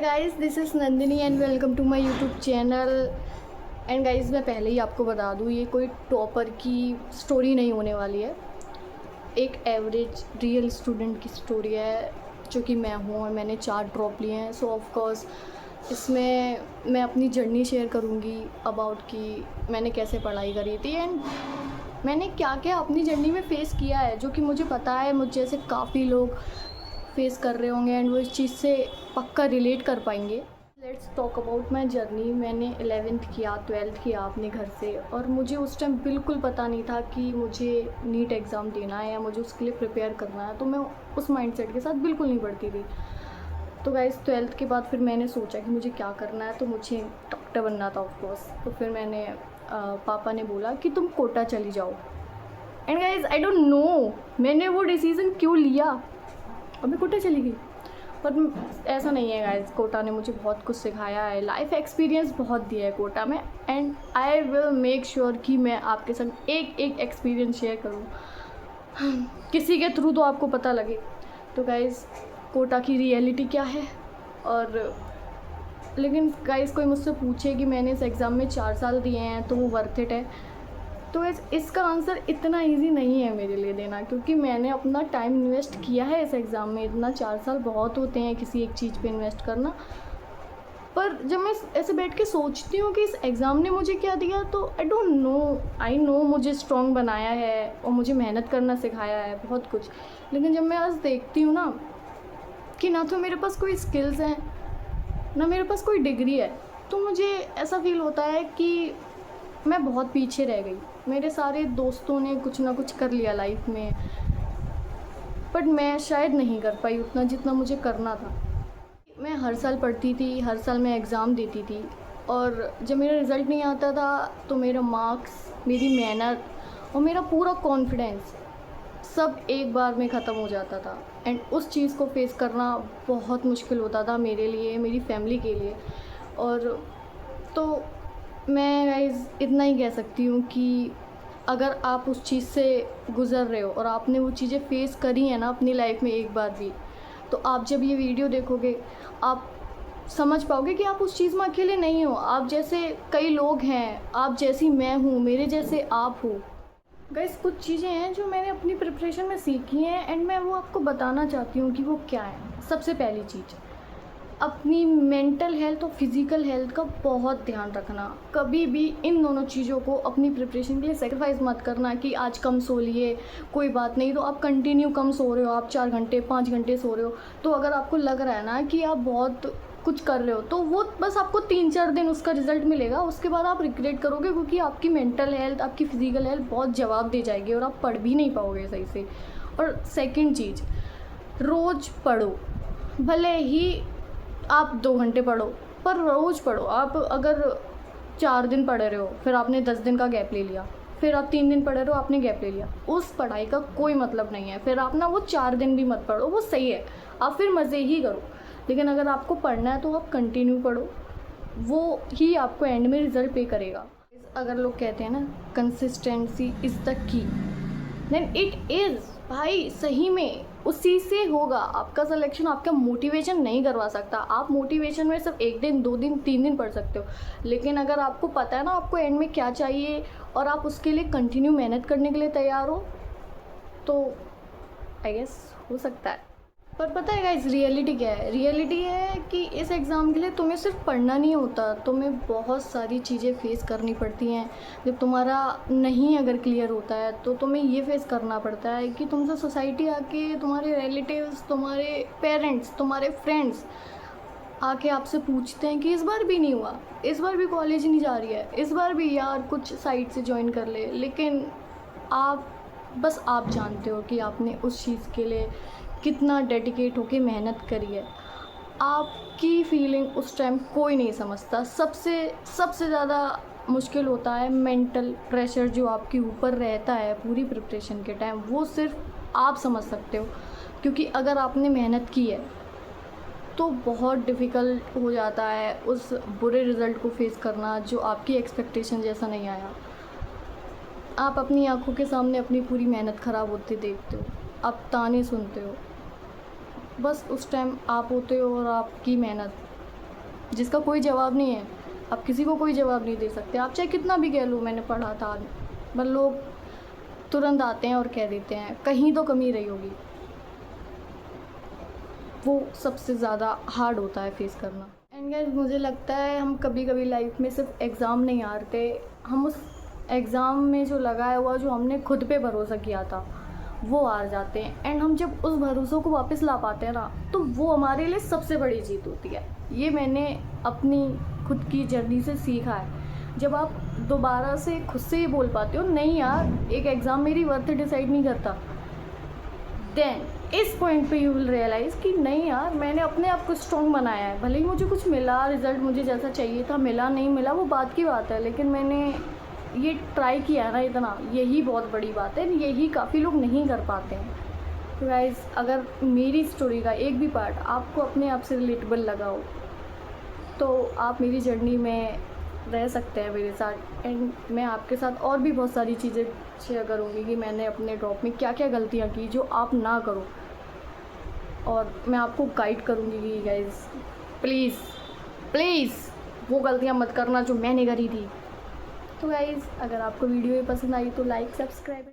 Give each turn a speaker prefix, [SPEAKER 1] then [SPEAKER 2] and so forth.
[SPEAKER 1] Guys, this is Nandini and welcome to my YouTube channel. And guys, मैं पहले ही आपको बता दूँ, ये कोई टॉपर की स्टोरी नहीं होने वाली है। एक एवरेज रियल स्टूडेंट की स्टोरी है, जो कि मैं हूँ और मैंने 4 ड्रॉप लिए हैं। सो ऑफ कोर्स इसमें मैं अपनी जर्नी शेयर करूँगी अबाउट कि मैंने कैसे पढ़ाई करी थी एंड मैंने क्या क्या अपनी जर्नी में फ़ेस किया है, जो कि मुझे पता है मुझ जैसे काफ़ी लोग फेस कर रहे होंगे एंड वो इस चीज़ से पक्का रिलेट कर पाएंगे। Let's talk about my journey. मैंने 11th किया, 12th किया अपने घर से, और मुझे उस टाइम बिल्कुल पता नहीं था कि मुझे नीट एग्ज़ाम देना है या मुझे उसके लिए प्रिपेयर करना है। तो मैं उस माइंडसेट के साथ बिल्कुल नहीं पढ़ती थी। तो गाइस, 12th के बाद फिर मैंने सोचा कि मुझे क्या करना है, तो मुझे डॉक्टर बनना था ऑफकोर्स। तो फिर मैंने पापा ने बोला कि तुम कोटा चली जाओ। And guys, I don't know मैंने वो डिसीज़न क्यों लिया और मैं कोटा चली गई। पर ऐसा नहीं है गाइस, कोटा ने मुझे बहुत कुछ सिखाया है, लाइफ एक्सपीरियंस बहुत दिया है कोटा में। And I will make sure कि मैं आपके संग एक एक एक्सपीरियंस शेयर करूँ, किसी के थ्रू तो आपको पता लगे। तो गाइस, कोटा की रियलिटी क्या है। और लेकिन गाइस, कोई मुझसे पूछे कि मैंने इस एग्ज़ाम में 4 साल दिए हैं तो वो वर्थ इट है, तो इसका आंसर इतना इजी नहीं है मेरे लिए देना, क्योंकि मैंने अपना टाइम इन्वेस्ट किया है इस एग्ज़ाम में। इतना 4 साल बहुत होते हैं किसी एक चीज़ पे इन्वेस्ट करना। पर जब मैं ऐसे बैठ के सोचती हूँ कि इस एग्ज़ाम ने मुझे क्या दिया, तो I don't know. I know मुझे स्ट्रॉन्ग बनाया है और मुझे मेहनत करना सिखाया है, बहुत कुछ। लेकिन जब मैं आज देखती हूँ ना कि ना तो मेरे पास कोई स्किल्स हैं, ना मेरे पास कोई डिग्री है, तो मुझे ऐसा फील होता है कि मैं बहुत पीछे रह गई। मेरे सारे दोस्तों ने कुछ ना कुछ कर लिया लाइफ में, बट मैं शायद नहीं कर पाई उतना जितना मुझे करना था। मैं हर साल पढ़ती थी, हर साल मैं एग्ज़ाम देती थी, और जब मेरा रिज़ल्ट नहीं आता था तो मेरा मार्क्स, मेरी मेहनत और मेरा पूरा कॉन्फिडेंस सब एक बार में ख़त्म हो जाता था। एंड उस चीज़ को फेस करना बहुत मुश्किल होता था मेरे लिए, मेरी फैमिली के लिए। और तो मैं गाइस इतना ही कह सकती हूँ कि अगर आप उस चीज़ से गुज़र रहे हो और आपने वो चीज़ें फ़ेस करी हैं ना अपनी लाइफ में एक बार भी, तो आप जब ये वीडियो देखोगे आप समझ पाओगे कि आप उस चीज़ में अकेले नहीं हो। आप जैसे कई लोग हैं, आप जैसी मैं हूँ, मेरे जैसे आप हो। गाइस, कुछ चीज़ें हैं जो मैंने अपनी प्रिपरेशन में सीखी हैं एंड मैं वो आपको बताना चाहती हूँ कि वो क्या है। सबसे पहली चीज़, अपनी मेंटल हेल्थ और फिज़िकल हेल्थ का बहुत ध्यान रखना। कभी भी इन दोनों चीज़ों को अपनी प्रिपरेशन के लिए सेक्रीफाइस मत करना कि आज कम सो लिए, कोई बात नहीं। तो आप कंटिन्यू कम सो रहे हो, आप 4 घंटे 5 घंटे सो रहे हो, तो अगर आपको लग रहा है ना कि आप बहुत कुछ कर रहे हो, तो वो बस आपको 3-4 दिन उसका रिज़ल्ट मिलेगा। उसके बाद आप रिग्रेट करोगे, क्योंकि आपकी मेंटल हेल्थ, आपकी फ़िज़िकल हेल्थ बहुत जवाब दे जाएगी और आप पढ़ भी नहीं पाओगे सही से। और सेकेंड चीज़, रोज़ पढ़ो। भले ही आप 2 घंटे पढ़ो, पर रोज़ पढ़ो। आप अगर 4 दिन पढ़ रहे हो, फिर आपने 10 दिन का गैप ले लिया, फिर आप 3 दिन पढ़ रहे हो, आपने गैप ले लिया, उस पढ़ाई का कोई मतलब नहीं है। फिर आप ना वो 4 दिन भी मत पढ़ो, वो सही है, आप फिर मज़े ही करो। लेकिन अगर आपको पढ़ना है तो आप कंटिन्यू पढ़ो, वो ही आपको एंड में रिज़ल्ट पे करेगा। अगर लोग कहते हैं ना consistency is the key, then it is. भाई सही में उसी से होगा आपका सिलेक्शन। आपका मोटिवेशन नहीं करवा सकता। आप मोटिवेशन में सिर्फ 1 दिन 2 दिन 3 दिन पढ़ सकते हो, लेकिन अगर आपको पता है ना आपको एंड में क्या चाहिए और आप उसके लिए कंटिन्यू मेहनत करने के लिए तैयार हो, तो आई गेस हो सकता है। पर पता है गाइस, रियलिटी क्या है? रियलिटी है कि इस एग्ज़ाम के लिए तुम्हें सिर्फ पढ़ना नहीं होता, तुम्हें बहुत सारी चीज़ें फेस करनी पड़ती हैं। जब तुम्हारा नहीं अगर क्लियर होता है तो तुम्हें ये फेस करना पड़ता है कि तुमसे सोसाइटी आके, तुम्हारे रिलेटिव्स, तुम्हारे पेरेंट्स, तुम्हारे फ्रेंड्स आके आपसे पूछते हैं कि इस बार भी नहीं हुआ, इस बार भी कॉलेज नहीं जा रही है, इस बार भी यार कुछ साइट से ज्वाइन कर ले। लेकिन आप, बस आप जानते हो कि आपने उस चीज़ के लिए कितना डेडिकेट होके मेहनत करी है। आपकी फीलिंग उस टाइम कोई नहीं समझता। सबसे ज़्यादा मुश्किल होता है मेंटल प्रेशर जो आपके ऊपर रहता है पूरी प्रिपरेशन के टाइम, वो सिर्फ आप समझ सकते हो। क्योंकि अगर आपने मेहनत की है तो बहुत डिफ़िकल्ट हो जाता है उस बुरे रिज़ल्ट को फेस करना जो आपकी एक्सपेक्टेशन जैसा नहीं आया। आप अपनी आंखों के सामने अपनी पूरी मेहनत ख़राब होते देखते हो, आप ताने सुनते हो। बस उस टाइम आप होते हो और आपकी मेहनत जिसका कोई जवाब नहीं है। आप किसी को कोई जवाब नहीं दे सकते, आप चाहे कितना भी कह लो मैंने पढ़ा था, पर लोग तुरंत आते हैं और कह देते हैं कहीं तो कमी रही होगी। वो सबसे ज़्यादा हार्ड होता है फेस करना। एंड गाइस, मुझे लगता है हम कभी कभी लाइफ में सिर्फ एग्ज़ाम नहीं हारते, हम उस एग्ज़ाम में जो लगाया हुआ, जो हमने खुद पे भरोसा किया था, वो हार जाते हैं। एंड हम जब उस भरोसों को वापस ला पाते हैं ना, तो वो हमारे लिए सबसे बड़ी जीत होती है। ये मैंने अपनी खुद की जर्नी से सीखा है। जब आप दोबारा से खुद से ही बोल पाते हो नहीं यार, एक एग्ज़ाम मेरी वर्थ डिसाइड नहीं करता, देन इस पॉइंट पे यू विल रियलाइज़ कि नहीं यार, मैंने अपने आप को स्ट्रॉन्ग बनाया है। भले ही मुझे कुछ मिला, रिज़ल्ट मुझे जैसा चाहिए था मिला, नहीं मिला वो बात की बात है, लेकिन मैंने ये ट्राई किया ना इतना, यही बहुत बड़ी बात है। यही काफ़ी लोग नहीं कर पाते हैं। तो गाइस, अगर मेरी स्टोरी का एक भी पार्ट आपको अपने आप से रिलेटेबल लगा हो, तो आप मेरी जर्नी में रह सकते हैं मेरे साथ। एंड मैं आपके साथ और भी बहुत सारी चीज़ें शेयर करूँगी कि मैंने अपने ड्रॉप में क्या क्या गलतियाँ की जो आप ना करो, और मैं आपको गाइड करूँगी कि गाइस प्लीज़ प्लीज़ वो गलतियाँ मत करना जो मैंने करी थी। तो गाइस, अगर आपको वीडियो ये पसंद आई तो लाइक, सब्सक्राइब।